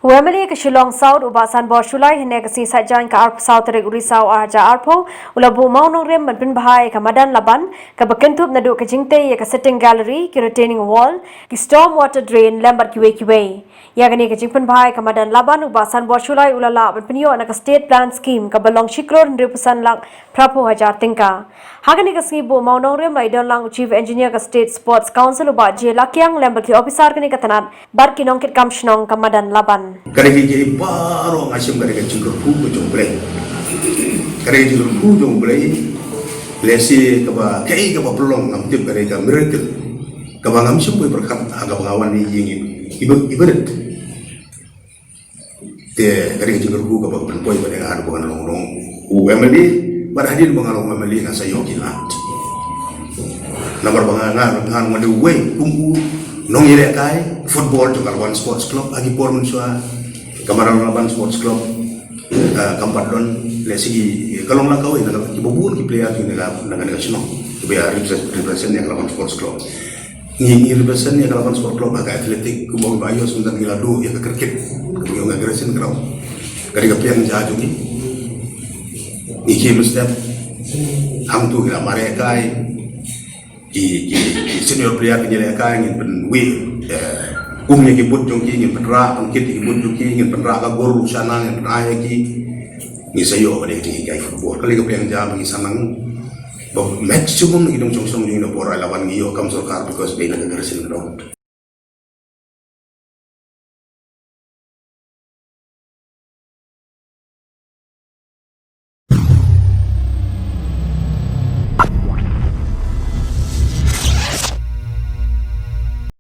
Wemeli ke Shillong South uba Sanbor Shullai hynne ke saitjain ke South tarik Risaw hajar arpo ula Buh Maw Nongrim Pynbha ke Madan Laban ke kynthup naduh ke jingtei ke sitting gallery ke retaining wall ke storm water drain lambat kiwei ya gani ke jingpynbha ke Madan Laban uba Sanbor Shullai ulala pynioh ke state plan scheme ke belong klur 100% lang prapo hajar tyngka hagani ke Buh Maw Nongrim iadonlang chief engineer ke state sports council uba J Lakiang lambat ki ophisar ke tnat bar ki nongkitkam shnong ke Madan Laban. Karena jadi baru ngasim karena jengker hukum jomblay, karena jengker hukum jomblay, lesi kaba kei kaba pelong ngamtip karena miracle, kaba ngamsim pun berkat agak pengawan ni ingin ibarat, te karena jengker hukum kaba penpoy pada ada bukan long UMLI berhadir pengaruh UMLI nasa yogi nat, nomor pengaruh ngadu way kumpu. Nong ire kai football to Kalwan Sports Club agi por munsua Madan Laban Sports Club kampat don lesi kalong lakau ina ki bobur ki player ki naga shnong be represent yang Kalwan Sports Club ni represent yang Kalwan Sports Club aga atletik ku mau bayo sundan gilado ya ke cricket ku nga gresin kraw kari ka pian ja jungi ni ki mustap ham tu gila mare kai senior player J Lakiang ingin penwi kumnya kibut jongki ingin penra angkit kibut jongki ingin penra ka guru sana ingin penaya ki ni sayo pada ki kai football kali ka yang jam ngi sanang maximum idong song yung na pora lawan ngiyo kam sokar because be na garasin no